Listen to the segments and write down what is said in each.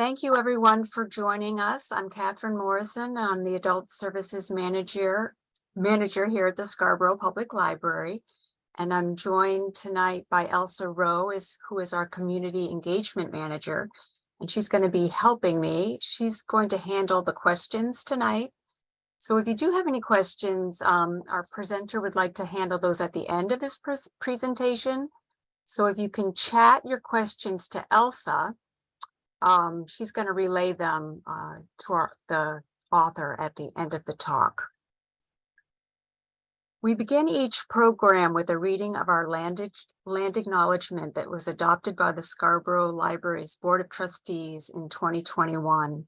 Thank you, everyone, for joining us. I'm Catherine Morrison. I'm the Adult Services Manager here at the Scarborough Public Library. And I'm joined tonight by Elsa Rowe, who is our Community Engagement Manager. And she's going to be helping me. She's going to handle the questions tonight. So if you do have any questions, our presenter would like to handle those at the end of his presentation. So if you can chat your questions to Elsa, she's going to relay them to the author at the end of the talk. We begin each program with a reading of our land acknowledgement that was adopted by the Scarborough Library's Board of Trustees in 2021.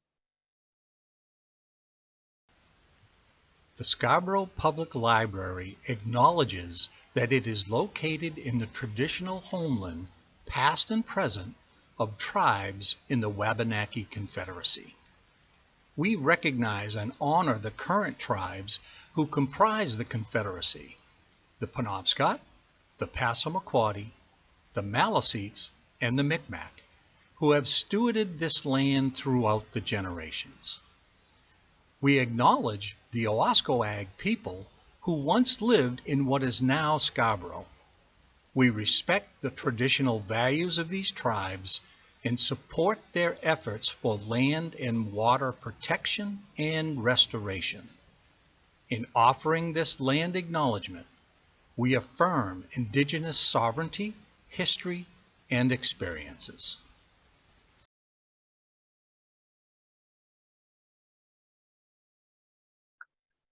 The Scarborough Public Library acknowledges that it is located in the traditional homeland, past and present, of tribes in the Wabanaki Confederacy. We recognize and honor the current tribes who comprise the Confederacy: the Penobscot, the Passamaquoddy, the Maliseets, and the Micmac, who have stewarded this land throughout the generations. We acknowledge the Owaskoag people who once lived in what is now Scarborough. We respect the traditional values of these tribes and support their efforts for land and water protection and restoration. In offering this land acknowledgement, we affirm Indigenous sovereignty, history, and experiences.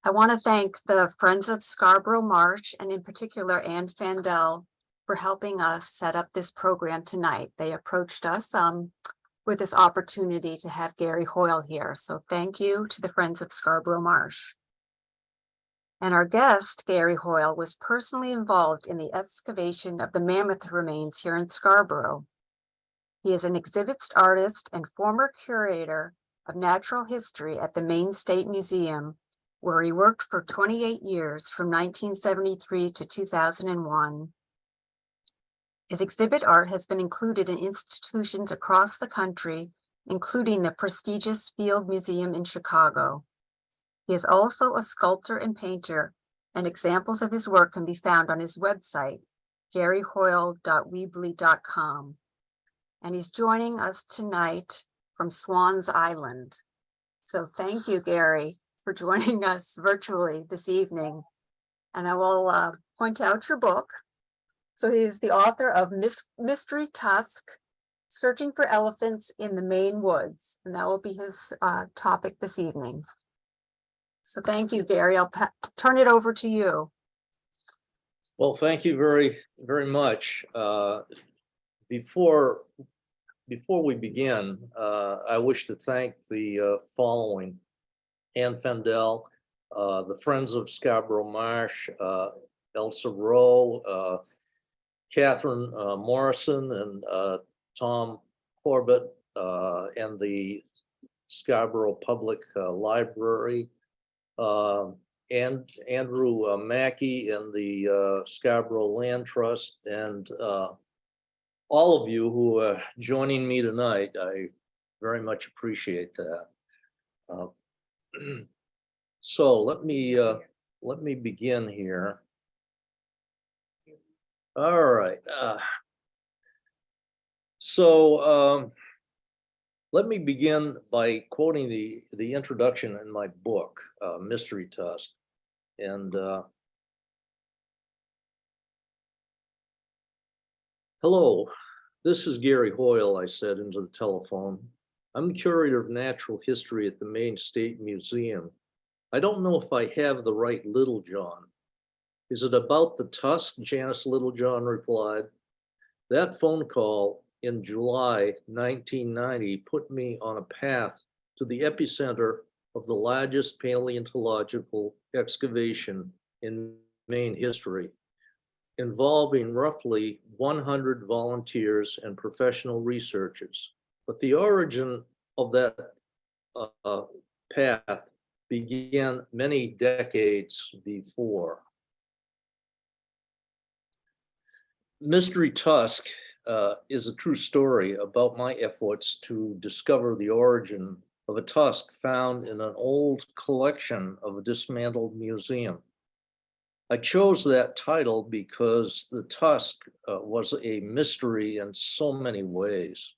I want to thank the Friends of Scarborough Marsh, and in particular Ann Fandel, for helping us set up this program tonight. They approached us with this opportunity to have Gary Hoyle here. So thank you to the Friends of Scarborough Marsh. And our guest, Gary Hoyle, was personally involved in the excavation of the mammoth remains here in Scarborough. He is an exhibits artist and former curator of natural history at the Maine State Museum, where he worked for 28 years from 1973 to 2001. His exhibit art has been included in institutions across the country, including the prestigious Field Museum in Chicago. He is also a sculptor and painter, and examples of his work can be found on his website, garyhoyle.weebly.com. And he's joining us tonight from Swans Island. So thank you, Gary, for joining us virtually this evening. And I will point out your book. So he is the author of Mystery Tusk, Searching for Elephants in the Maine Woods, and that will be his topic this evening. So thank you, Gary. I'll turn it over to you. Well, thank you very, very much. Before we begin, I wish to thank the following: Ann Fandel, the Friends of Scarborough Marsh, Elsa Rowe, Catherine Morrison, and Tom Corbett, and the Scarborough Public Library, and Andrew Mackey and the Scarborough Land Trust, and all of you who are joining me tonight. I very much appreciate that. So let me begin here. All right. Let me begin by quoting the introduction in my book, Mystery Tusk. And hello, this is Gary Hoyle, I said into the telephone. I'm the curator of natural history at the Maine State Museum. I don't know if I have the right Littlejohn. Is it about the Tusk? Janice Littlejohn replied. That phone call in July 1990 put me on a path to the epicenter of the largest paleontological excavation in Maine history, involving roughly 100 volunteers and professional researchers. But the origin of that path began many decades before. Mystery Tusk is a true story about my efforts to discover the origin of a tusk found in an old collection of a dismantled museum. I chose that title because the tusk was a mystery in so many ways.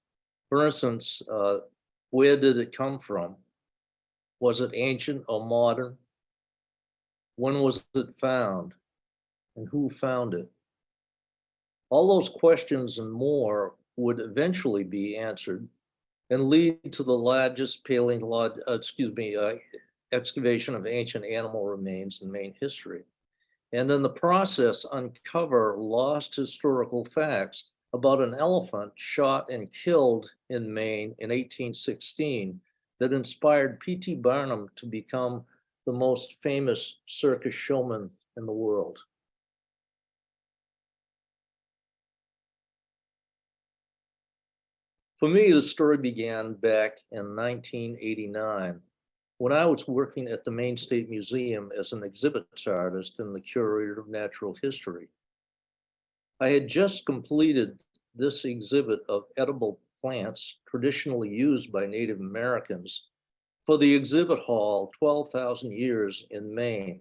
For instance, where did it come from? Was it ancient or modern? When was it found? And who found it? All those questions and more would eventually be answered and lead to the largest excavation of ancient animal remains in Maine history. And in the process, uncover lost historical facts about an elephant shot and killed in Maine in 1816 that inspired P.T. Barnum to become the most famous circus showman in the world. For me, the story began back in 1989 when I was working at the Maine State Museum as an exhibits artist and the curator of natural history. I had just completed this exhibit of edible plants traditionally used by Native Americans for the exhibit hall 12,000 Years in Maine.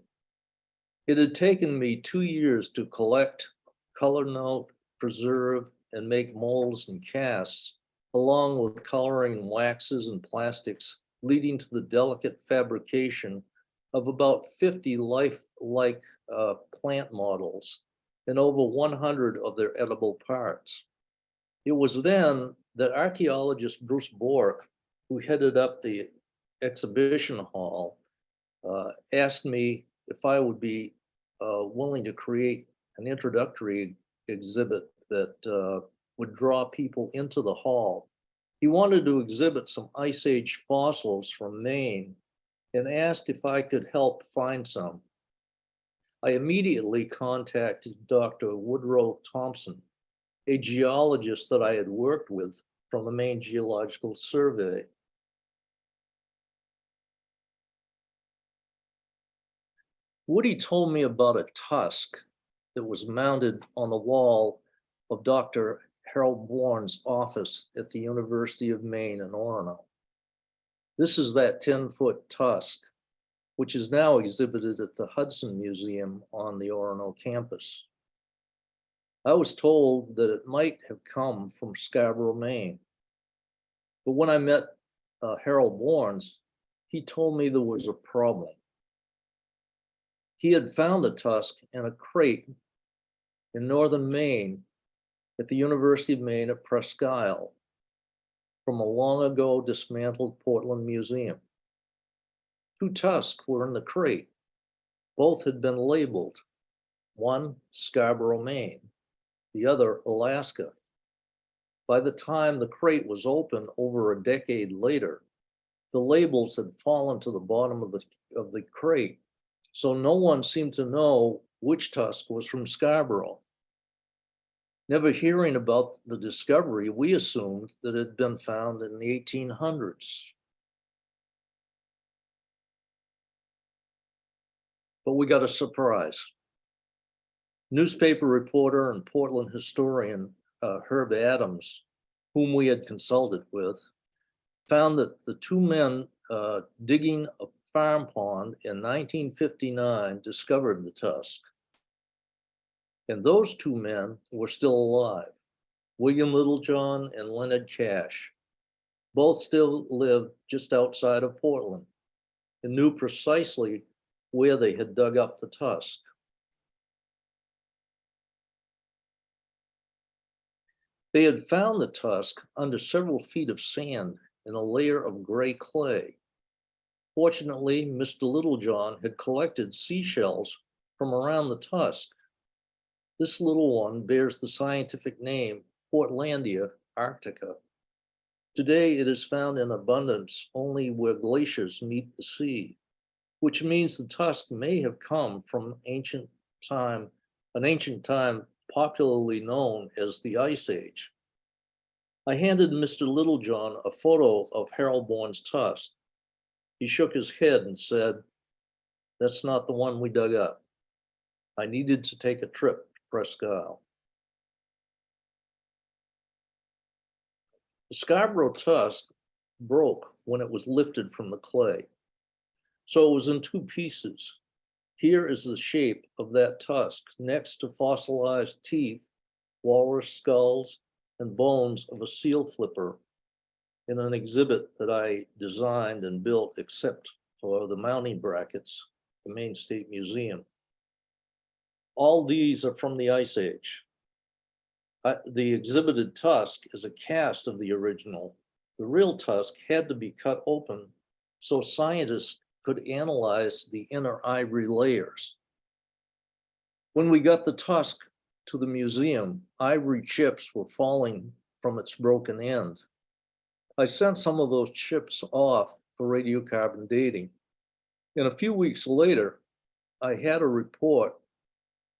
It had taken me 2 years to collect, color note, preserve, and make molds and casts, along with coloring waxes and plastics, leading to the delicate fabrication of about 50 lifelike plant models and over 100 of their edible parts. It was then that archaeologist Bruce Bork, who headed up the exhibition hall, asked me if I would be willing to create an introductory exhibit that would draw people into the hall. He wanted to exhibit some Ice Age fossils from Maine and asked if I could help find some. I immediately contacted Dr. Woodrow Thompson, a geologist that I had worked with from the Maine Geological Survey. Woody told me about a tusk that was mounted on the wall of Dr. Harold Bourne's office at the University of Maine in Orono. This is that 10-foot tusk, which is now exhibited at the Hudson Museum on the Orono campus. I was told that it might have come from Scarborough, Maine. But when I met Harold Bourne's, he told me there was a problem. He had found the tusk in a crate in northern Maine at the University of Maine at Presque Isle from a long ago dismantled Portland museum. 2 tusks were in the crate. Both had been labeled, one Scarborough, Maine, the other Alaska. By the time the crate was opened over a decade later, the labels had fallen to the bottom of the crate, so no one seemed to know which tusk was from Scarborough. Never hearing about the discovery, we assumed that it had been found in the 1800s. But we got a surprise. Newspaper reporter and Portland historian Herb Adams, whom we had consulted with, found that the 2 men digging a farm pond in 1959 discovered the tusk. And those 2 men were still alive, William Littlejohn and Leonard Cash. Both still lived just outside of Portland and knew precisely where they had dug up the tusk. They had found the tusk under several feet of sand in a layer of gray clay. Fortunately, Mr. Littlejohn had collected seashells from around the tusk. This little one bears the scientific name Portlandia arctica. Today, it is found in abundance only where glaciers meet the sea, which means the tusk may have come from an ancient time popularly known as the Ice Age. I handed Mr. Littlejohn a photo of Harold Bourne's tusk. He shook his head and said, "That's not the one we dug up. I needed to take a trip to Presque Isle." The Scarborough tusk broke when it was lifted from the clay. So it was in two pieces. Here is the shape of that tusk next to fossilized teeth, walrus skulls, and bones of a seal flipper in an exhibit that I designed and built except for the mounting brackets, the Maine State Museum. All these are from the Ice Age. The exhibited tusk is a cast of the original. The real tusk had to be cut open so scientists could analyze the inner ivory layers. When we got the tusk to the museum, ivory chips were falling from its broken end. I sent some of those chips off for radiocarbon dating. And a few weeks later, I had a report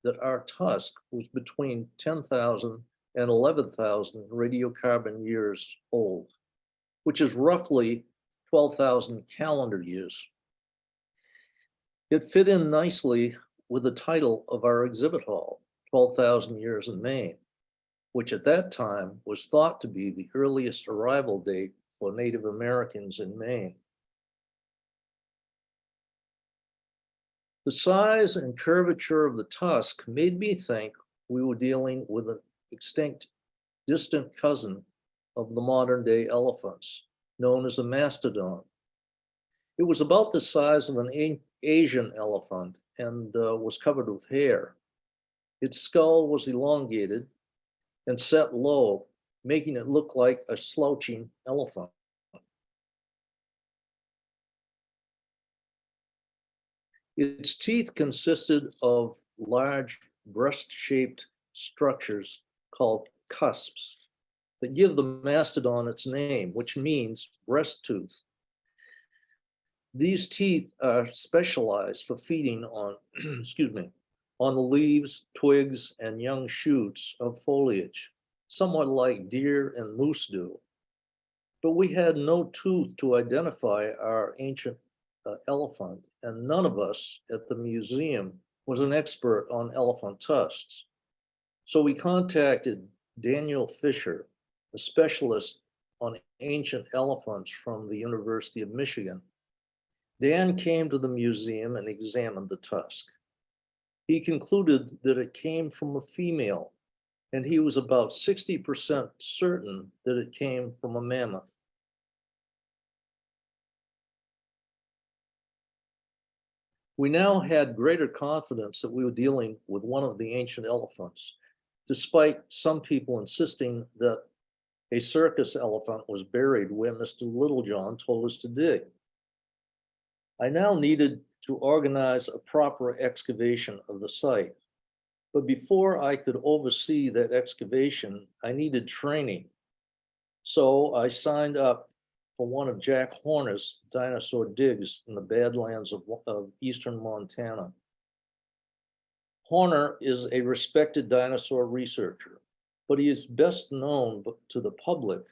that our tusk was between 10,000 and 11,000 radiocarbon years old, which is roughly 12,000 calendar years. It fit in nicely with the title of our exhibit hall, 12,000 Years in Maine, which at that time was thought to be the earliest arrival date for Native Americans in Maine. The size and curvature of the tusk made me think we were dealing with an extinct, distant cousin of the modern day elephants, known as a mastodon. It was about the size of an Asian elephant and was covered with hair. Its skull was elongated and set low, making it look like a slouching elephant. Its teeth consisted of large breast-shaped structures called cusps that give the mastodon its name, which means breast tooth. These teeth are specialized for feeding on, excuse me, on the leaves, twigs, and young shoots of foliage, somewhat like deer and moose do. But we had no tooth to identify our ancient elephant, and none of us at the museum was an expert on elephant tusks. So we contacted Daniel Fisher, a specialist on ancient elephants from the University of Michigan. Dan came to the museum and examined the tusk. He concluded that it came from a female, and he was about 60% certain that it came from a mammoth. We now had greater confidence that we were dealing with one of the ancient elephants, despite some people insisting that a circus elephant was buried where Mr. Littlejohn told us to dig. I now needed to organize a proper excavation of the site. But before I could oversee that excavation, I needed training. So I signed up for one of Jack Horner's dinosaur digs in the Badlands of eastern Montana. Horner is a respected dinosaur researcher, but he is best known to the public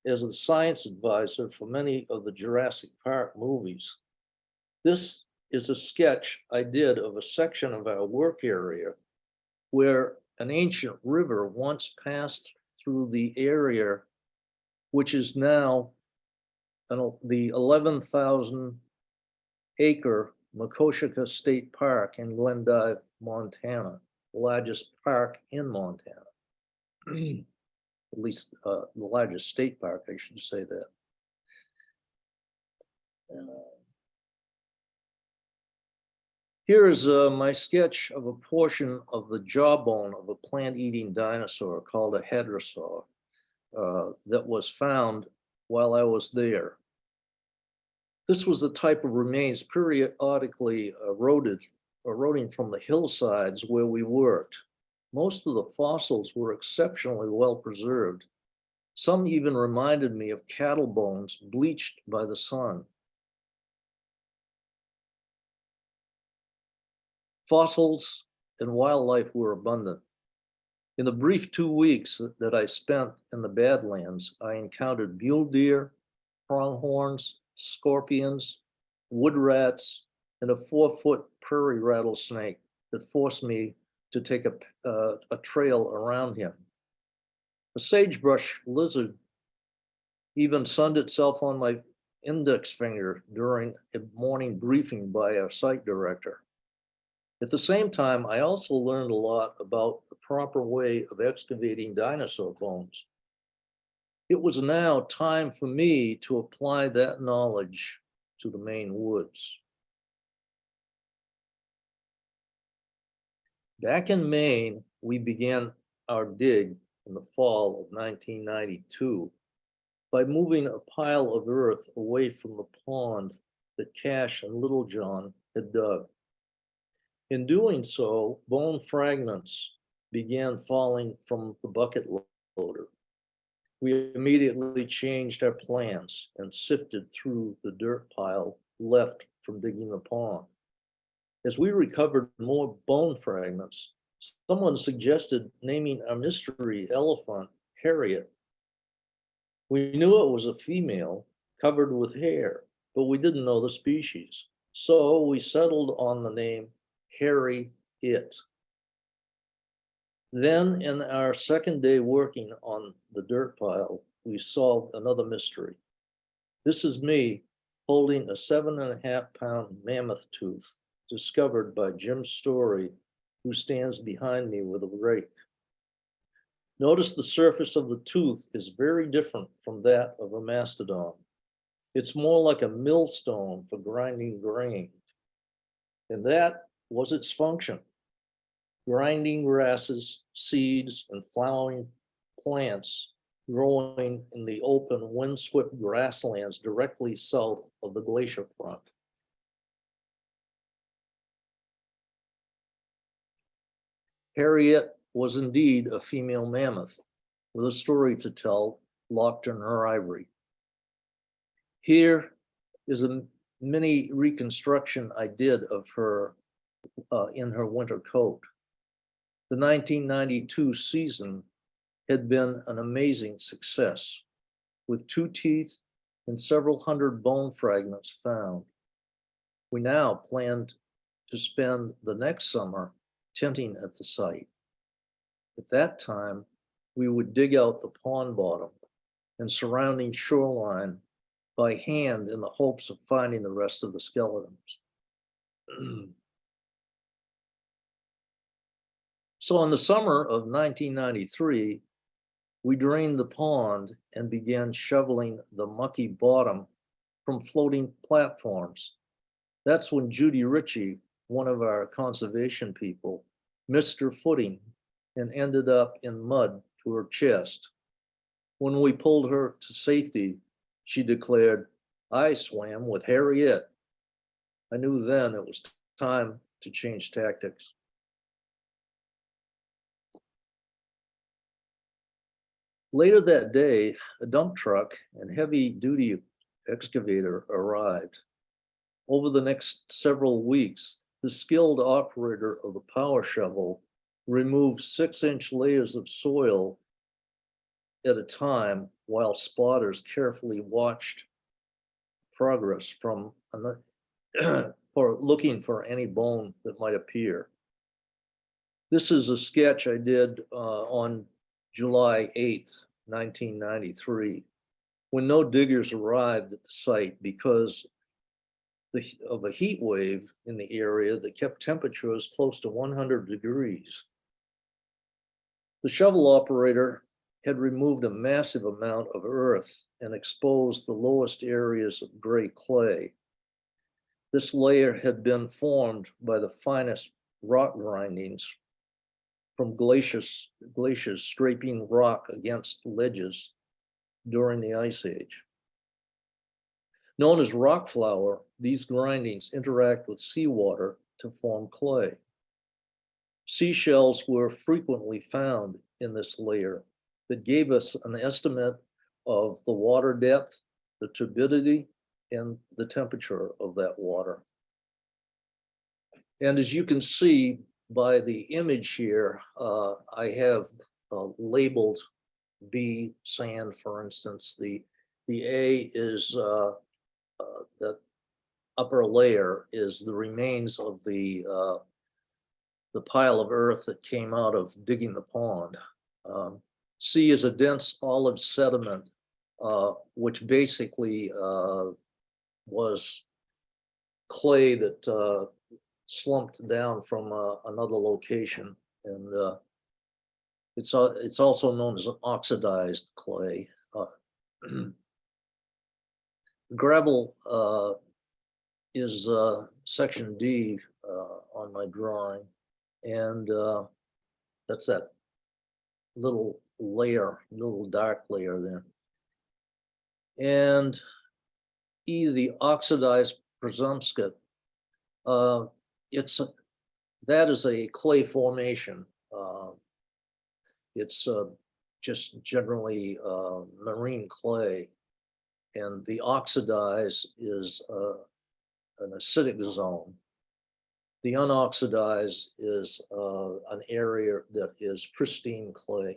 as the science advisor for many of the Jurassic Park movies. This is a sketch I did of a section of our work area where an ancient river once passed through the area, which is now the 11,000 acre Makoshika State Park in Glendive, Montana, the largest park in Montana. At least the largest state park, I should say that. Here is my sketch of a portion of the jawbone of a plant-eating dinosaur called a hadrosaur that was found while I was there. This was the type of remains periodically eroding from the hillsides where we worked. Most of the fossils were exceptionally well preserved. Some even reminded me of cattle bones bleached by the sun. Fossils and wildlife were abundant. In the brief 2 weeks that I spent in the Badlands, I encountered mule deer, pronghorns, scorpions, wood rats, and a 4-foot prairie rattlesnake that forced me to take a trail around him. A sagebrush lizard even sunned itself on my index finger during a morning briefing by our site director. At the same time, I also learned a lot about the proper way of excavating dinosaur bones. It was now time for me to apply that knowledge to the Maine woods. Back in Maine, we began our dig in the fall of 1992 by moving a pile of earth away from the pond that Cash and Little John had dug. In doing so, bone fragments began falling from the bucket loader. We immediately changed our plans and sifted through the dirt pile left from digging the pond. As we recovered more bone fragments, someone suggested naming our mystery elephant Harriet. We knew it was a female covered with hair, but we didn't know the species. So we settled on the name Harry It. Then in our second day working on the dirt pile, we solved another mystery. This is me holding a 7.5-pound mammoth tooth discovered by Jim Story, who stands behind me with a rake. Notice the surface of the tooth is very different from that of a mastodon. It's more like a millstone for grinding grain. And that was its function: grinding grasses, seeds, and flowering plants growing in the open, windswept grasslands directly south of the glacier front. Harriet was indeed a female mammoth with a story to tell locked in her ivory. Here is a mini reconstruction I did of her in her winter coat. The 1992 season had been an amazing success, with 2 teeth and several hundred bone fragments found. We now planned to spend the next summer tenting at the site. At that time, we would dig out the pond bottom and surrounding shoreline by hand in the hopes of finding the rest of the skeletons. So in the summer of 1993, we drained the pond and began shoveling the mucky bottom from floating platforms. That's when Judy Ritchie, one of our conservation people, missed her footing and ended up in mud to her chest. When we pulled her to safety, she declared, "I swam with Harriet." I knew then it was time to change tactics. Later that day, a dump truck and heavy-duty excavator arrived. Over the next several weeks, the skilled operator of the power shovel removed 6-inch layers of soil at a time while spotters carefully watched progress from for looking for any bone that might appear. This is a sketch I did on July 8th, 1993, when no diggers arrived at the site because of a heat wave in the area that kept temperatures close to 100 degrees. The shovel operator had removed a massive amount of earth and exposed the lowest areas of gray clay. This layer had been formed by the finest rock grindings from glaciers scraping rock against ledges during the Ice Age. Known as rock flour, these grindings interact with seawater to form clay. Seashells were frequently found in this layer that gave us an estimate of the water depth, the turbidity, and the temperature of that water. And as you can see by the image here, I have labeled B sand, for instance. The A is the upper layer is the remains of the pile of earth that came out of digging the pond. C is a dense olive sediment which basically was clay that slumped down from another location. And it's also known as an oxidized clay. Gravel is section D on my drawing, and that's that little layer, little dark layer there. And E, the oxidized presumpscite, that is a clay formation. It's just generally marine clay, and the oxidized is an acidic zone. The unoxidized is an area that is pristine clay.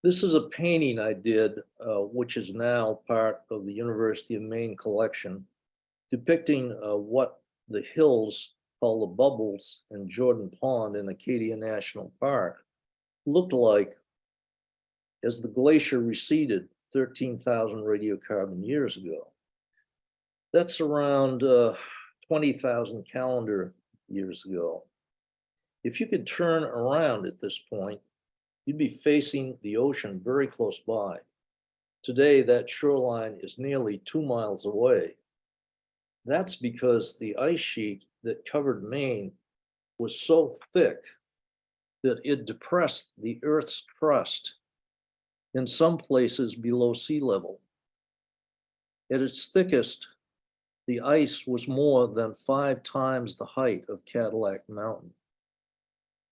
This is a painting I did, which is now part of the University of Maine collection, depicting what the hills called the Bubbles and Jordan Pond in Acadia National Park looked like as the glacier receded 13,000 radiocarbon years ago. That's around 20,000 calendar years ago. If you could turn around at this point, you'd be facing the ocean very close by. Today, that shoreline is nearly 2 miles away. That's because the ice sheet that covered Maine was so thick that it depressed the Earth's crust in some places below sea level. At its thickest, the ice was more than 5 times the height of Cadillac Mountain.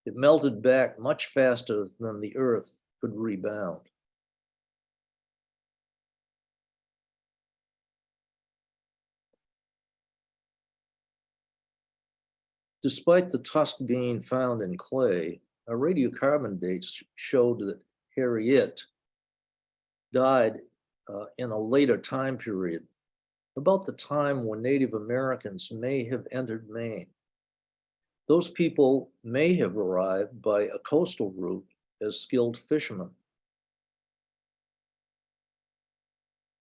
It melted back much faster than the Earth could rebound. Despite the tusk being found in clay, our radiocarbon dates showed that Harriet died in a later time period, about the time when Native Americans may have entered Maine. Those people may have arrived by a coastal route as skilled fishermen.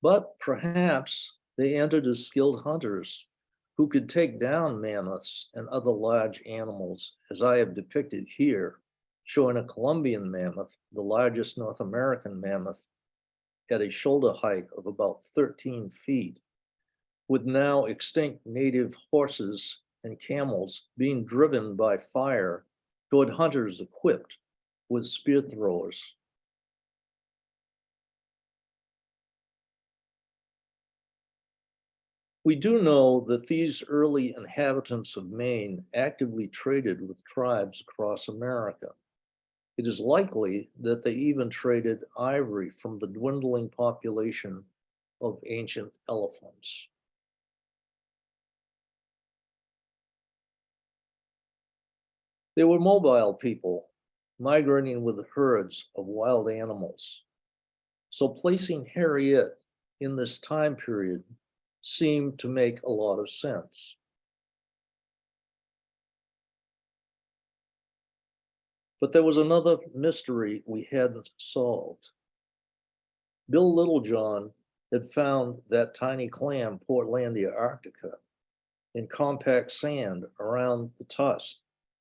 But perhaps they entered as skilled hunters who could take down mammoths and other large animals, as I have depicted here, showing a Columbian mammoth, the largest North American mammoth, at a shoulder height of about 13 feet, with now extinct native horses and camels being driven by fire toward hunters equipped with spear throwers. We do know that these early inhabitants of Maine actively traded with tribes across America. It is likely that they even traded ivory from the dwindling population of ancient elephants. They were mobile people, migrating with herds of wild animals. So placing Harriet in this time period seemed to make a lot of sense. But there was another mystery we hadn't solved. Bill Littlejohn had found that tiny clam, Portlandia arctica, in compact sand around the tusk,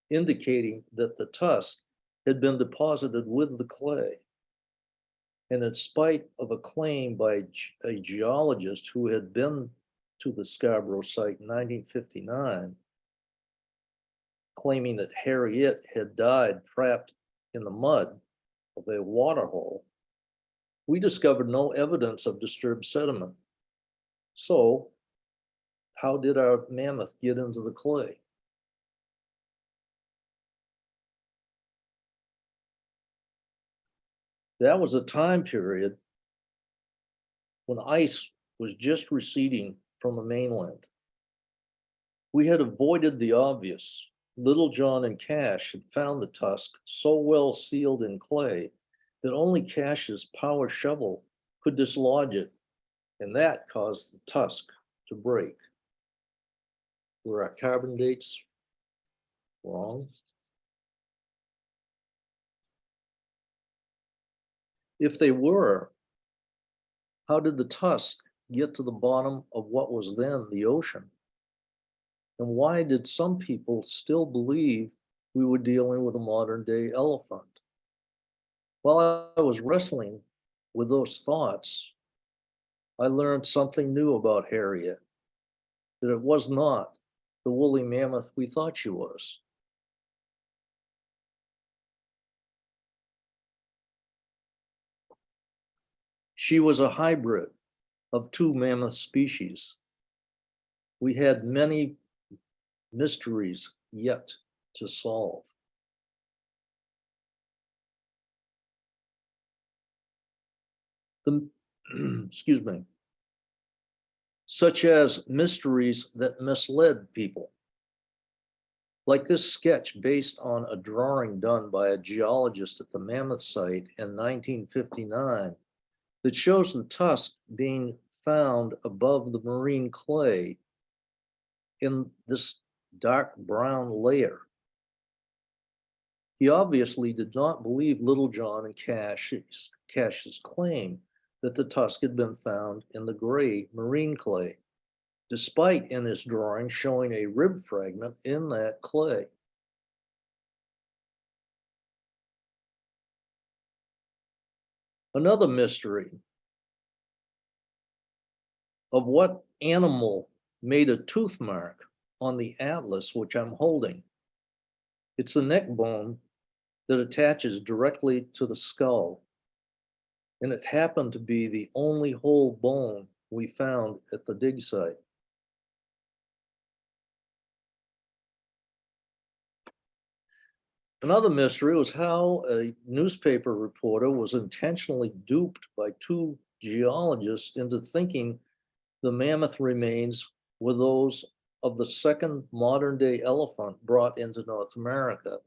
indicating that the tusk had been deposited with the clay. And in spite of a claim by a geologist who had been to the Scarborough site in 1959, claiming that Harriet had died trapped in the mud of a waterhole, we discovered no evidence of disturbed sediment. So how did our mammoth get into the clay? That was a time period when ice was just receding from the mainland. We had avoided the obvious. Littlejohn and Cash had found the tusk so well sealed in clay that only Cash's power shovel could dislodge it, and that caused the tusk to break. Were our carbon dates wrong? If they were, how did the Tusk get to the bottom of what was then the ocean? And why did some people still believe we were dealing with a modern day elephant? While I was wrestling with those thoughts, I learned something new about Harriet, that it was not the woolly mammoth we thought she was. She was a hybrid of two mammoth species. We had many mysteries yet to solve. The, excuse me, such as mysteries that misled people. Like this sketch based on a drawing done by a geologist at the Mammoth site in 1959 that shows the tusk being found above the marine clay in this dark brown layer. He obviously did not believe Little John and Cash's claim that the tusk had been found in the gray marine clay, despite in his drawing showing a rib fragment in that clay. Another mystery of what animal made a tooth mark on the atlas, which I'm holding. It's the neck bone that attaches directly to the skull. And it happened to be the only whole bone we found at the dig site. Another mystery was how a newspaper reporter was intentionally duped by two geologists into thinking the mammoth remains were those of the second modern day elephant brought into North America,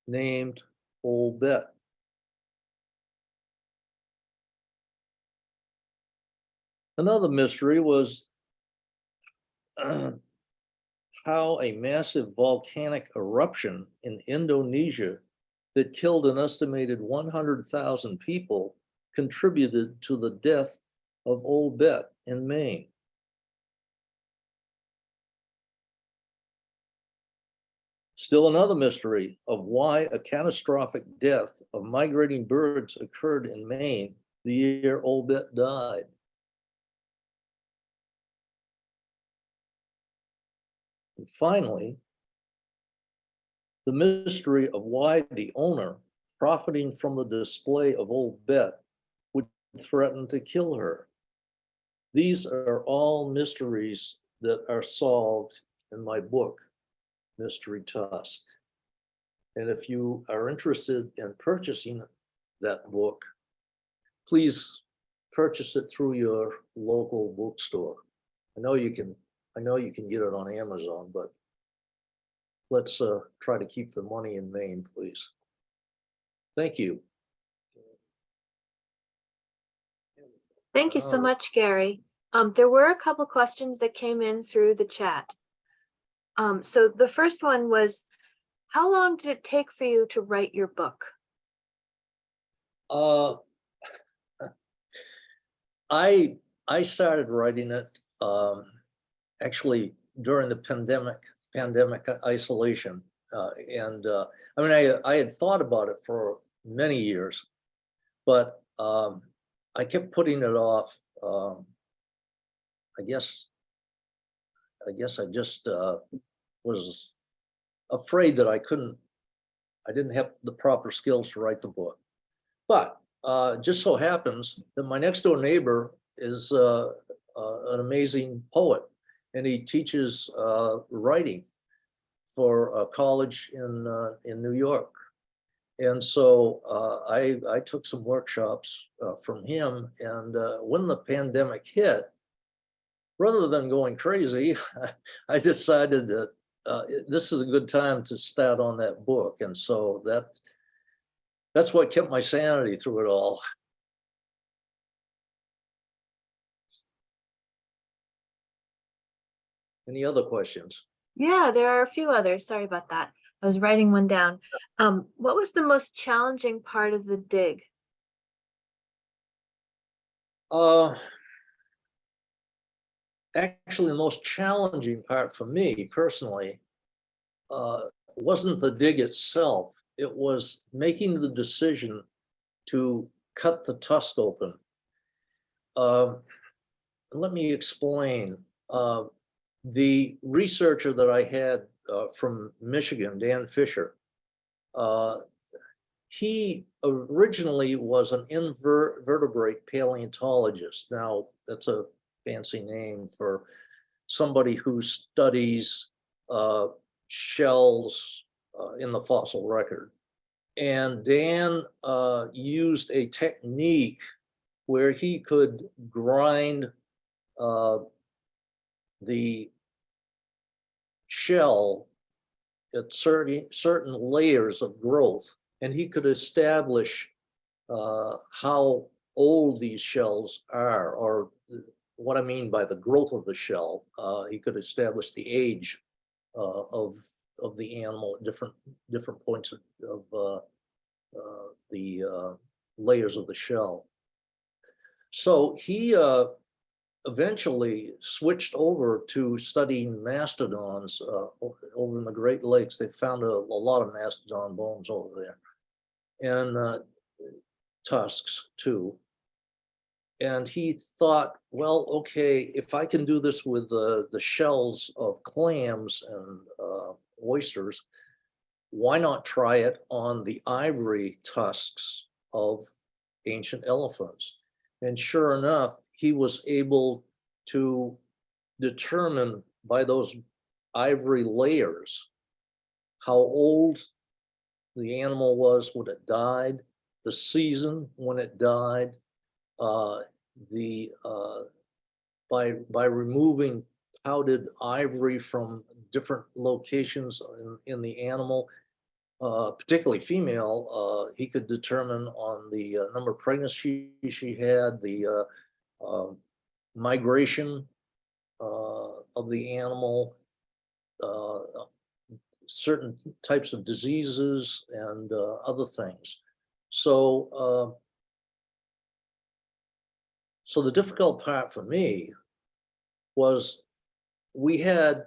named Old Bet. Another mystery was how a massive volcanic eruption in Indonesia that killed an estimated 100,000 people contributed to the death of Old Bet in Maine. Still another mystery of why a catastrophic death of migrating birds occurred in Maine the year Old Bet died. And finally, the mystery of why the owner, profiting from the display of Old Bet, would threaten to kill her. These are all mysteries that are solved in my book, Mystery Tusk. And if you are interested in purchasing that book, please purchase it through your local bookstore. I know you can get it on Amazon, but let's try to keep the money in Maine, please. Thank you. Thank you so much, Gary. There were a couple questions that came in through the chat. So the first one was, how long did it take for you to write your book? I started writing it actually during the pandemic isolation, and I mean I had thought about it for many years, but I kept putting it off. I guess I just was afraid that I didn't have the proper skills to write the book. But just so happens that my next door neighbor is an amazing poet, and he teaches writing for a college in New York. And so I took some workshops from him, and when the pandemic hit, rather than going crazy, I decided that this is a good time to start on that book. And so that's what kept my sanity through it all. Any other questions? Yeah, there are a few others. Sorry about that. I was writing one down. What was the most challenging part of the dig? Actually, the most challenging part for me personally wasn't the dig itself. It was making the decision to cut the tusk open. Let me explain. The researcher that I had from Michigan, Dan Fisher, he originally was an invertebrate paleontologist. Now, that's a fancy name for somebody who studies shells in the fossil record. And Dan used a technique where he could grind the shell at certain layers of growth, and he could establish how old these shells are, or what I mean by the growth of the shell. He could establish the age of the animal at different points of the layers of the shell. So he eventually switched over to studying mastodons over in the Great Lakes. They found a lot of mastodon bones over there, and tusks too. And he thought, well, okay, if I can do this with the shells of clams and oysters, why not try it on the ivory tusks of ancient elephants? And sure enough, he was able to determine by those ivory layers how old the animal was when it died, the season when it died, by removing powdered ivory from different locations in the animal, particularly female, he could determine on the number of pregnancies she had, the migration of the animal, certain types of diseases, and other things. So, so the difficult part for me was we had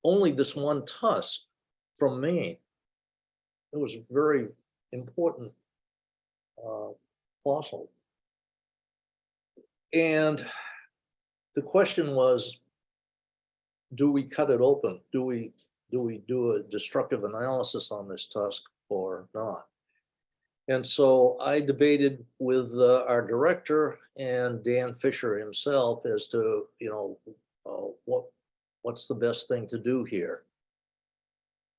only this one tusk from Maine. It was a very important fossil. And the question was, do we cut it open? Do we do a destructive analysis on this tusk or not? And so I debated with our director and Dan Fisher himself as to, what's the best thing to do here.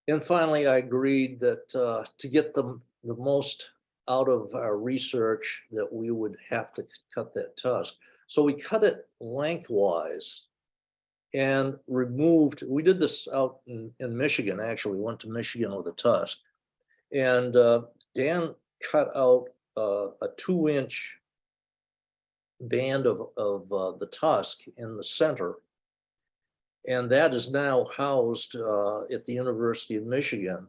And finally, I agreed that to get the most out of our research, that we would have to cut that tusk. So we cut it lengthwise and removed, we did this out in Michigan, actually. We went to Michigan with a tusk. And Dan cut out a 2-inch band of the tusk in the center. And that is now housed at the University of Michigan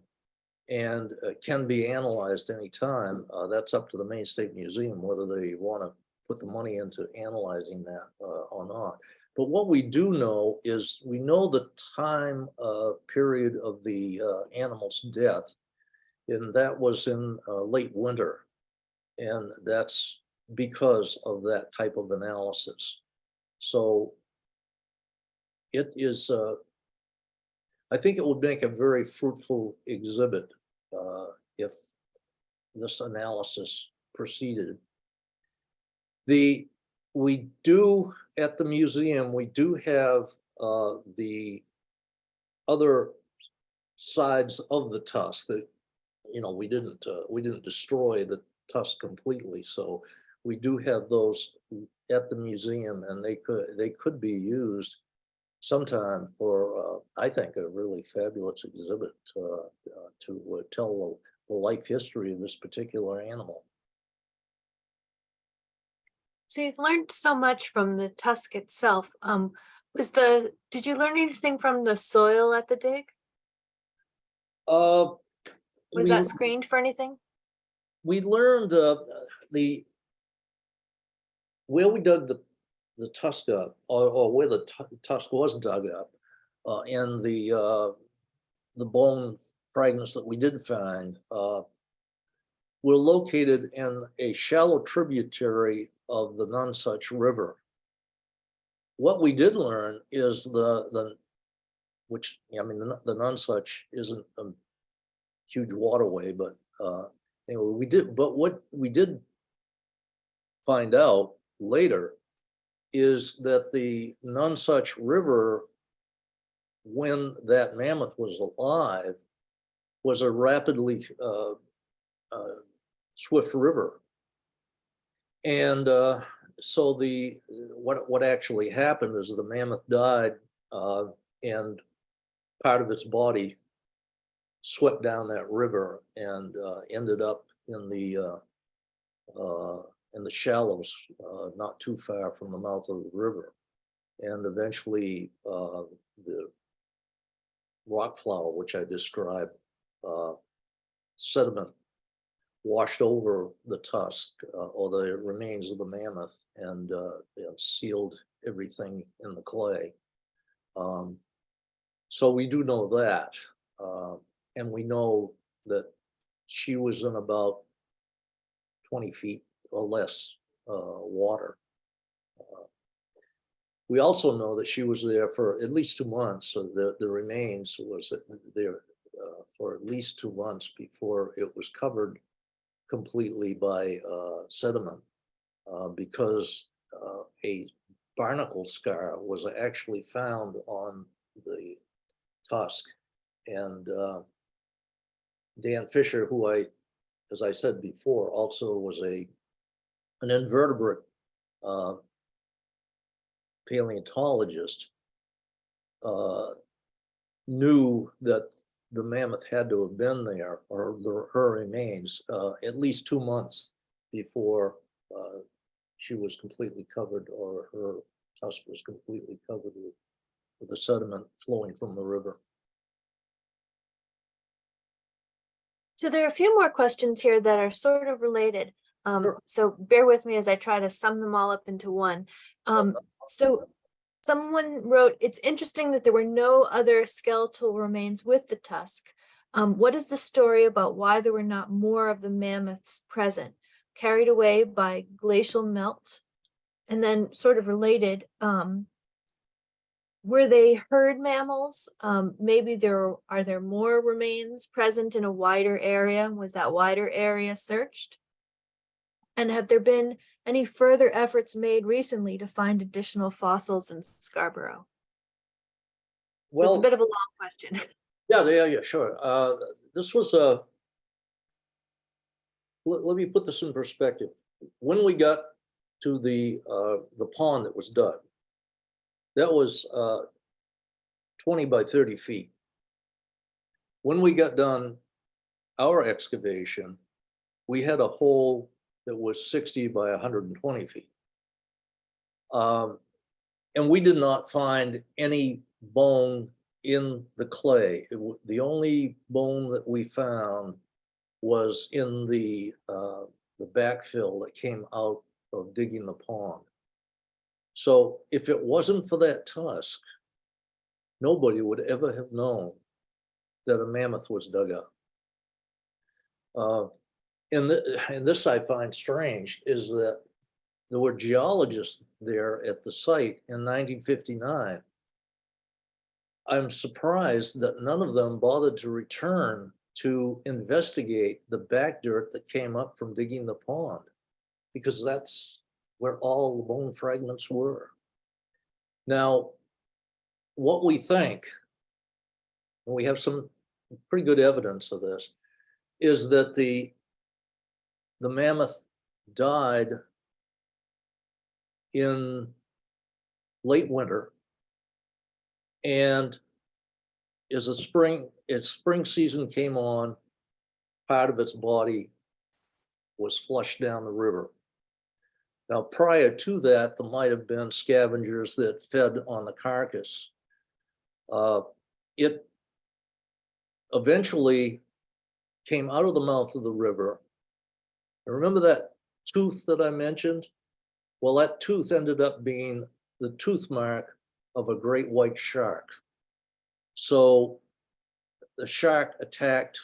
and can be analyzed anytime. That's up to the Maine State Museum, whether they want to put the money into analyzing that or not. But what we do know is we know the time period of the animal's death, and that was in late winter. And that's because of that type of analysis. So it is, I think it would make a very fruitful exhibit if this analysis proceeded. We do, at the museum, we do have the other sides of the tusk that, we didn't destroy the tusk completely. So we do have those at the museum, and they could be used sometime for, I think, a really fabulous exhibit to tell the life history of this particular animal. So you've learned so much from the tusk itself. Did you learn anything from the soil at the dig? Was that screened for anything? We learned where we dug the tusk up, or where the tusk was dug up, and the bone fragments that we did find, were located in a shallow tributary of the Nonsuch River. What we did learn is which, I mean, the Nonsuch isn't a huge waterway, but anyway, what we did find out later is that the Nonsuch River, when that mammoth was alive, was a rapidly swift river. And so what actually happened is the mammoth died, and part of its body swept down that river and ended up in the shallows, not too far from the mouth of the river. And eventually the rock flower, which I described, sediment washed over the tusk, or the remains of the mammoth, and sealed everything in the clay. So we do know that, and we know that she was in about 20 feet or less water. We also know that she was there for at least 2 months. So the remains was there for at least 2 months before it was covered completely by sediment, because a barnacle scar was actually found on the tusk. And Dan Fisher, who as I said before, also was an invertebrate paleontologist, knew that the mammoth had to have been there, or her remains, at least 2 months before she was completely covered, or her tusk was completely covered with the sediment flowing from the river. So there are a few more questions here that are sort of related. Sure. So bear with me as I try to sum them all up into one. So someone wrote, it's interesting that there were no other skeletal remains with the tusk. What is the story about why there were not more of the mammoths present, carried away by glacial melt? And then sort of related, were they herd mammals? Maybe are there more remains present in a wider area? Was that wider area searched? And have there been any further efforts made recently to find additional fossils in Scarborough? So it's a bit of a long question. Yeah, sure. This was let me put this in perspective. When we got to the pond that was dug, that was 20 by 30 feet. When we got done our excavation, we had a hole that was 60 by 120 feet. And we did not find any bone in the clay. The only bone that we found was in the backfill that came out of digging the pond. So if it wasn't for that tusk, nobody would ever have known that a mammoth was dug up. And this I find strange, is that there were geologists there at the site in 1959. I'm surprised that none of them bothered to return to investigate the back dirt that came up from digging the pond, because that's where all the bone fragments were. Now, what we think, and we have some pretty good evidence of this, is that the mammoth died in late winter, and as spring season came on, part of its body was flushed down the river. Now, prior to that, there might have been scavengers that fed on the carcass. It eventually came out of the mouth of the river. And remember that tooth that I mentioned? Well, that tooth ended up being the tooth mark of a great white shark. So the shark attacked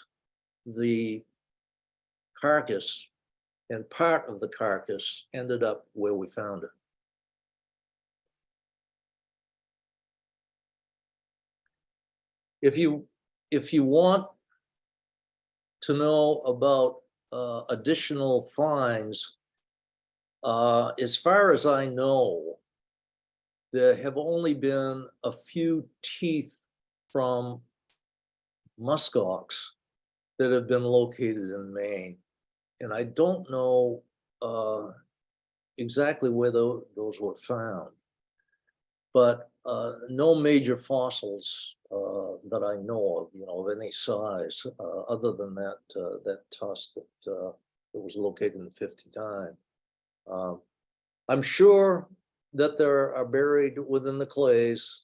the carcass, and part of the carcass ended up where we found it. If you want to know about additional finds, as far as I know, there have only been a few teeth from muskox that have been located in Maine. And I don't know exactly where those were found, but no major fossils that I know of, of any size, other than that tusk that was located in '59. I'm sure that there are buried within the clays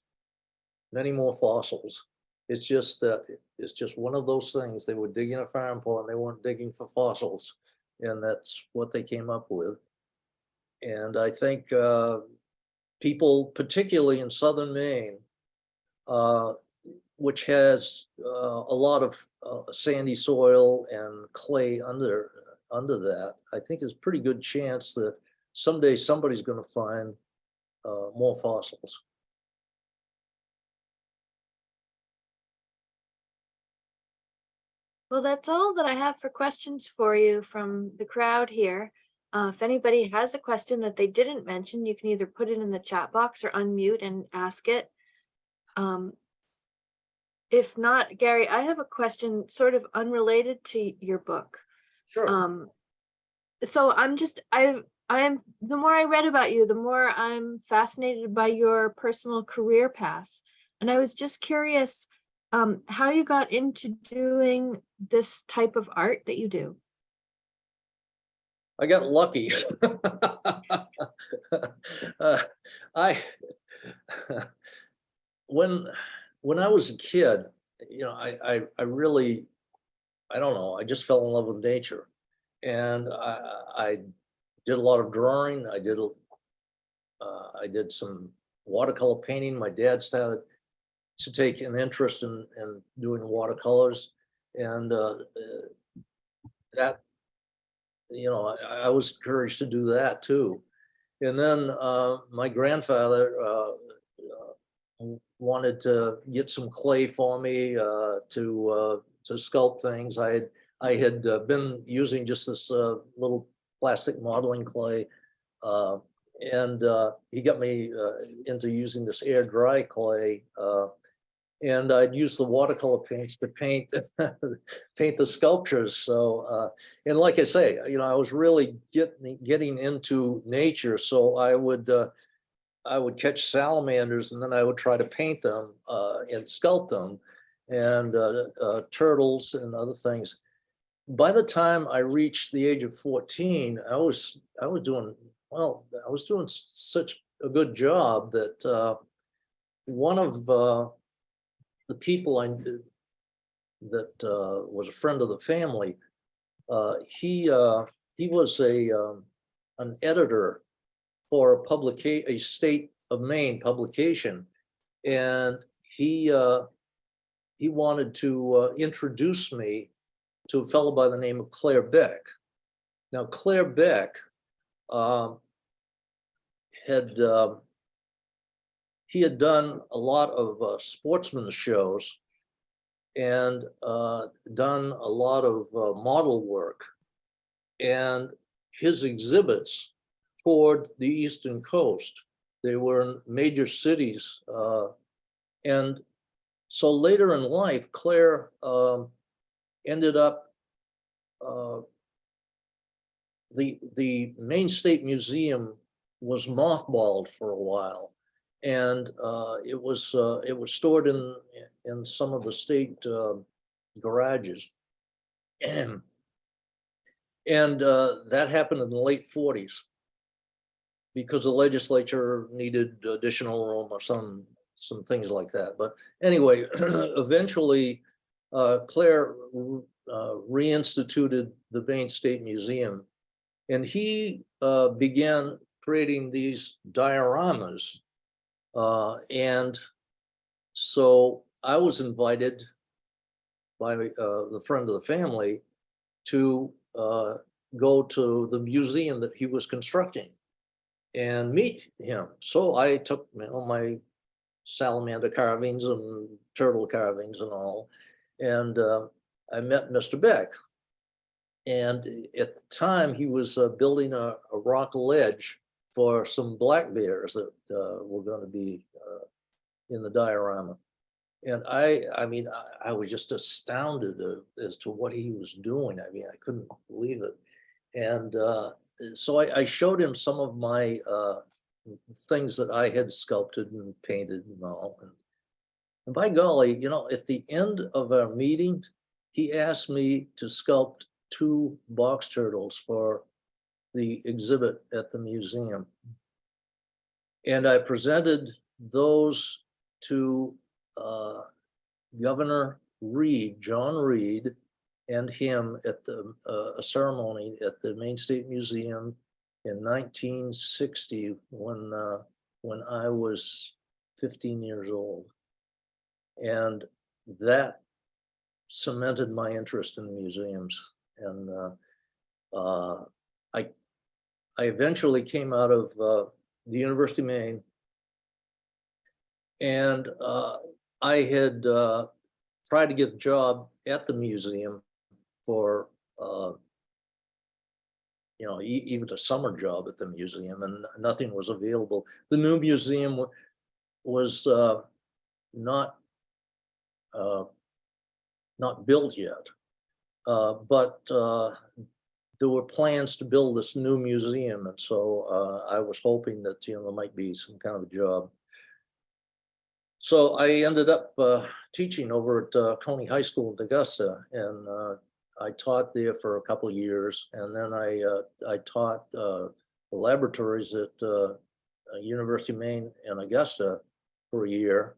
many more fossils. It's just that it's just one of those things. They were digging a farm pond, they weren't digging for fossils, and that's what they came up with. And I think people, particularly in southern Maine, which has a lot of sandy soil and clay under that, I think there's a pretty good chance that someday somebody's going to find more fossils. Well, that's all that I have for questions for you from the crowd here. If anybody has a question that they didn't mention, you can either put it in the chat box or unmute and ask it. If not, Gary, I have a question sort of unrelated to your book. Sure. So I'm the more I read about you, the more I'm fascinated by your personal career path. And I was just curious how you got into doing this type of art that you do. I got lucky. I when I was a kid, I really, I don't know, I just fell in love with nature, and I did a lot of drawing. I did some watercolor painting. My dad started to take an interest in doing watercolors, and that, I was encouraged to do that too. And then my grandfather wanted to get some clay for me to sculpt things. I had been using just this little plastic modeling clay, and he got me into using this air dry clay. And I'd use the watercolor paints to paint paint the sculptures. So, and like I say, I was really getting into nature. So I would catch salamanders, and then I would try to paint them and sculpt them, and turtles and other things. By the time I reached the age of 14, I was doing well. I was doing such a good job that one of the people I knew that was a friend of the family, he was an editor for a state of Maine publication, and he wanted to introduce me to a fellow by the name of Claire Beck. Now, Claire Beck he had done a lot of sportsman shows and done a lot of model work, and his exhibits toward the Eastern Coast, they were in major cities. And so later in life, Claire ended up, the Maine State Museum was mothballed for a while. And it was stored in some of the state garages, and that happened in the late '40s because the legislature needed additional room or some things like that. But anyway, eventually Claire reinstituted the Maine State Museum, and he began creating these dioramas. And so I was invited by the friend of the family to go to the museum that he was constructing and meet him. So I took my salamander carvings and turtle carvings and all, and I met Mr. Beck. And at the time, he was building a rock ledge for some black bears that were going to be in the diorama. And I mean, I was just astounded as to what he was doing. I mean, I couldn't believe it. And so I showed him some of my things that I had sculpted and painted and all. And by golly, you know, at the end of our meeting, he asked me to sculpt 2 box turtles for the exhibit at the museum. And I presented those to Governor Reed, John Reed, and him at a ceremony at the Maine State Museum in 1960 when I was 15 years old. And that cemented my interest in museums. And I eventually came out of the University of Maine, and I had tried to get a job at the museum for, you know, even a summer job at the museum, and nothing was available. The new museum was not built yet, but there were plans to build this new museum, and so I was hoping that, you know, there might be some kind of a job. So I ended up teaching over at Coney High School in Augusta, and I taught there for a couple of years, and then I taught the laboratories at University of Maine in Augusta for a year.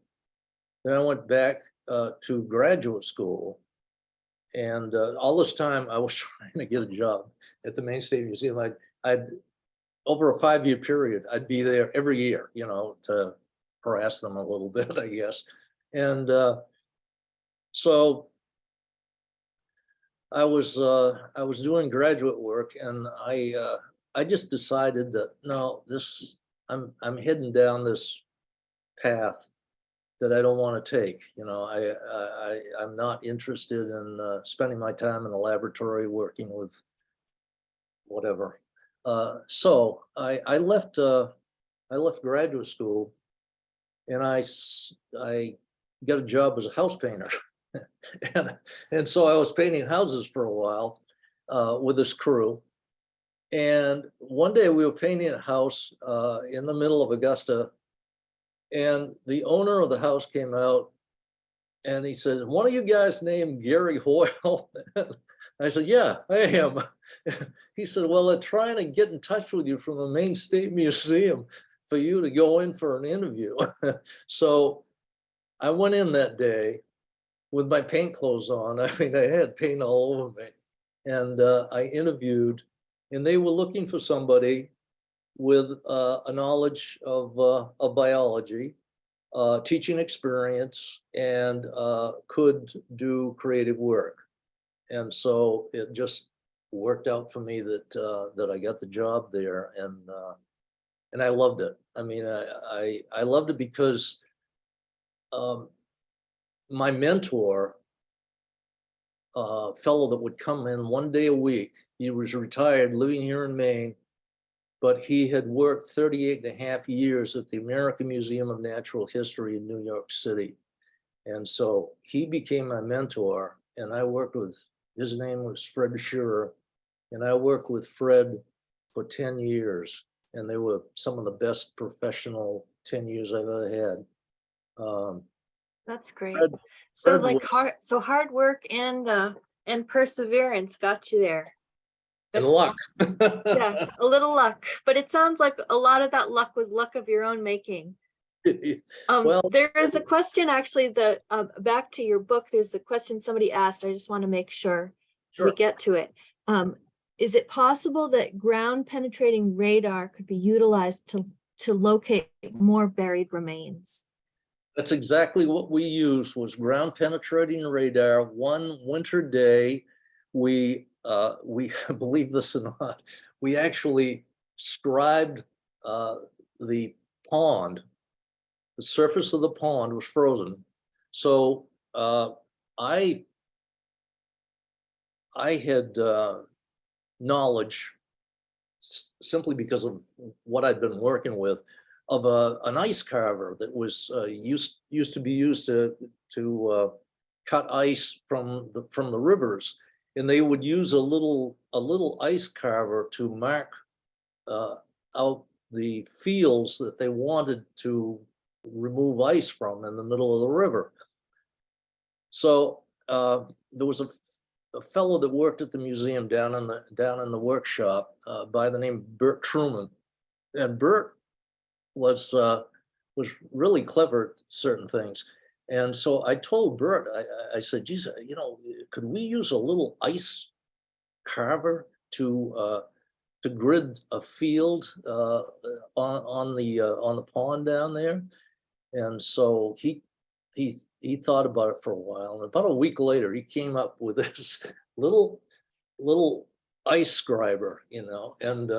Then I went back to graduate school, and all this time I was trying to get a job at the Maine State Museum. I'd over a 5-year period, I'd be there every year, you know, to harass them a little bit, I guess. And so I was doing graduate work, and I just decided that no, I'm heading down this path that I don't want to take. You know, I'm not interested in spending my time in a laboratory working with whatever. So I left graduate school, and I got a job as a house painter. and so I was painting houses for a while with this crew. And one day we were painting a house in the middle of Augusta, and the owner of the house came out and he said, "One of you guys named Gary Hoyle?" I said, "Yeah, I am." He said, "Well, they're trying to get in touch with you from the Maine State Museum for you to go in for an interview." So I went in that day with my paint clothes on. I mean, I had paint all over me. And I interviewed, and they were looking for somebody with a knowledge of biology, teaching experience, and could do creative work. And so it just worked out for me that I got the job there, and I loved it. I mean, I loved it because my mentor, a fellow that would come in one day a week, he was retired, living here in Maine, but he had worked 38 and a half years at the American Museum of Natural History in New York City. And so he became my mentor, and I worked with, his name was Fred Schurer, and I worked with Fred for 10 years, and they were some of the best professional 10 years I've ever had. That's great. Fred- So Fred like was- hard work and perseverance got you there. and That's- luck. Yeah, a little luck, but it sounds like a lot of that luck was luck of your own making. Well, There is a question actually that back to your book, there's a question somebody asked. I just want to make sure we sure. get to it. is it possible that ground penetrating radar could be utilized to locate more buried remains? That's exactly what we used, was ground penetrating radar. One winter day, we believe this or not, we actually scribed the pond. The surface of the pond was frozen. So I had knowledge, simply because of what I'd been working with, of an ice carver that was used to be used to cut ice from the rivers, and they would use a little ice carver to mark out the fields that they wanted to remove ice from in the middle of the river. So there was a fellow that worked at the museum down in the workshop by the name of Bert Truman, and Bert was really clever at certain things. And so I told Bert, I said, geez, could we use a little ice carver to grid a field on the pond down there? And so he thought about it for a while, and about a week later, he came up with this little ice scriber, and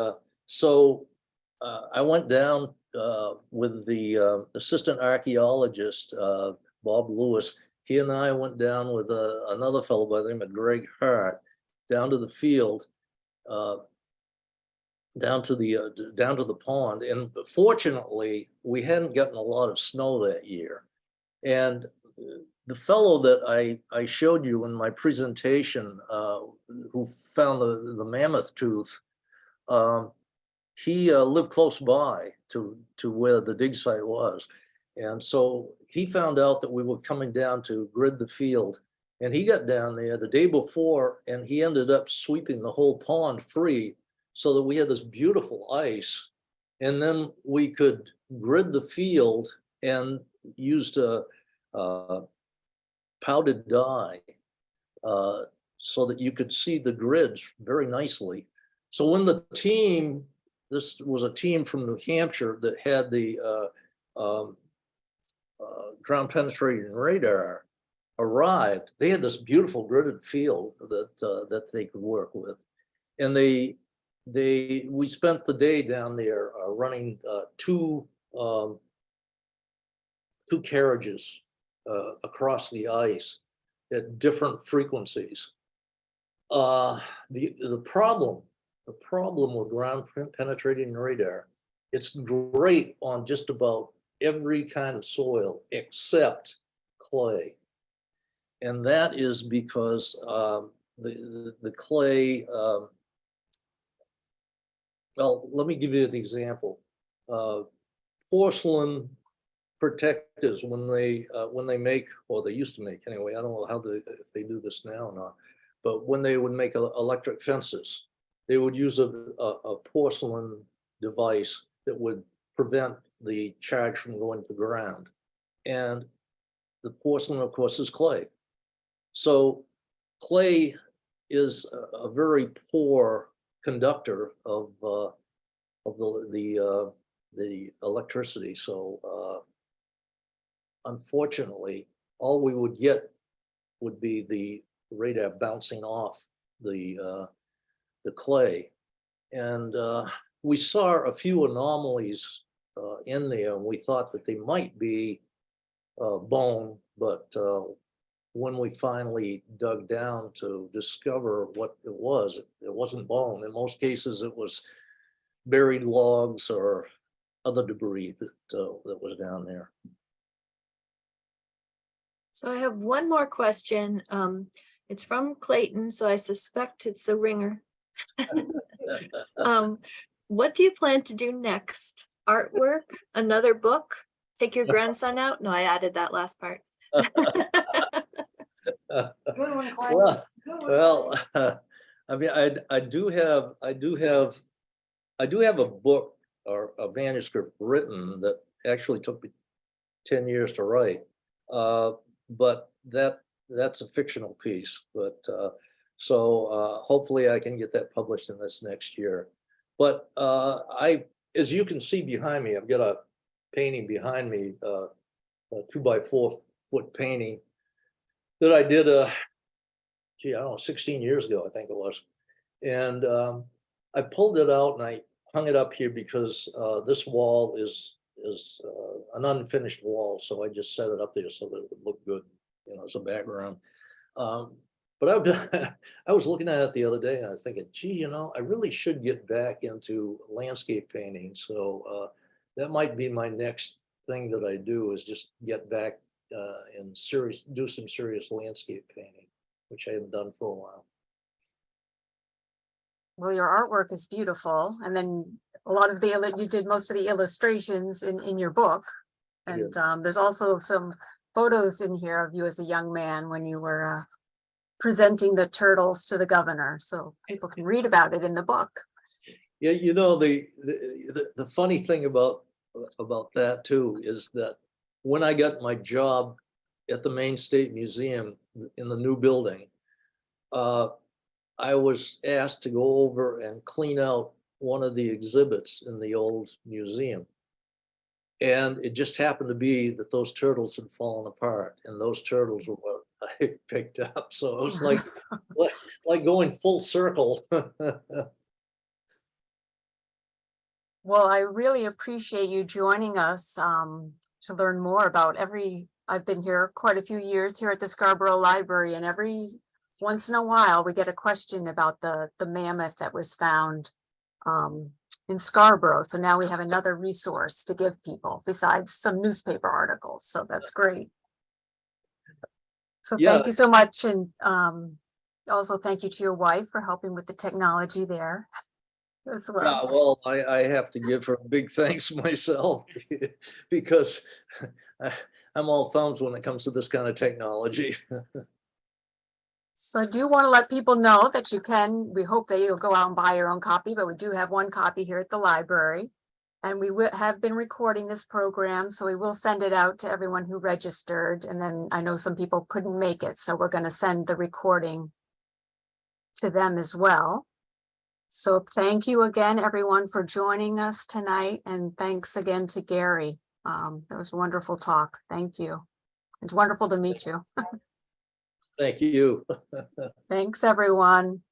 so I went down with the assistant archaeologist, Bob Lewis. He and I went down with another fellow by the name of Greg Hart down to the field, down to the pond. And fortunately, we hadn't gotten a lot of snow that year. And the fellow that I showed you in my presentation, who found the mammoth tooth, he lived close by to where the dig site was. And so he found out that we were coming down to grid the field, and he got down there the day before, and he ended up sweeping the whole pond free so that we had this beautiful ice. And then we could grid the field and used a powdered dye so that you could see the grids very nicely. So when the team, this was a team from New Hampshire that had the ground penetrating radar, arrived, they had this beautiful gridded field that they could work with. And we spent the day down there running two carriages across the ice at different frequencies. The problem with ground penetrating radar, it's great on just about every kind of soil except clay. And that is because the clay, well, let me give you an example. Porcelain protectors, when they make, or they used to make anyway, I don't know if they do this now or not, but when they would make electric fences, they would use a porcelain device that would prevent the charge from going to the ground. And the porcelain, of course, is clay. So clay is a very poor conductor of the electricity. So unfortunately, all we would get would be the radar bouncing off the clay. And we saw a few anomalies in there, and we thought that they might be bone, but when we finally dug down to discover what it wasn't bone. In most cases, it was buried logs or other debris that was down there. So I have one more question. It's from Clayton, so I suspect it's a ringer. What do you plan to do next? Artwork? Another book? Take your grandson out? No, I added that last part. Good one, Clayton. Well, I mean, I do have a book or a manuscript written that actually took me 10 years to write, but that's a fictional piece. But So hopefully I can get that published in this next year. But as you can see behind me, I've got a painting behind me, a 2x4-foot painting that I did, gee, I don't know, 16 years ago, I think it was. And I pulled it out and I hung it up here because this wall is an unfinished wall. So I just set it up there so that it would look good, you know, as a background. But I was looking at it the other day and I was thinking, gee, you know, I really should get back into landscape painting. So that might be my next thing that I do, is just get back and do some serious landscape painting, which I haven't done for a while. Well, your artwork is beautiful. And then a lot of you did most of the illustrations in your book. And there's also some photos in here of you as a young man when you were presenting the turtles to the governor. So people can read about it in the book. Yeah, you know, the funny thing about that too is that when I got my job at the Maine State Museum in the new building, I was asked to go over and clean out one of the exhibits in the old museum. And it just happened to be that those turtles had fallen apart, and those turtles were what I picked up. So it was like going full circle. Well, I really appreciate you joining us to learn more about I've been here quite a few years here at the Scarborough Library, and every once in a while we get a question about the mammoth that was found in Scarborough. So now we have another resource to give people besides some newspaper articles. So that's great. So Yeah. Thank you so much. And also thank you to your wife for helping with the technology there as well. Yeah, well, I have to give her a big thanks myself because I'm all thumbs when it comes to this kind of technology. So I do want to let people know that we hope that you'll go out and buy your own copy, but we do have one copy here at the library. And we have been recording this program, so we will send it out to everyone who registered. And then I know some people couldn't make it, so we're going to send the recording to them as well. So thank you again, everyone, for joining us tonight. And thanks again to Gary. That was a wonderful talk. Thank you. It's wonderful to meet you. Thank you. Thanks, everyone.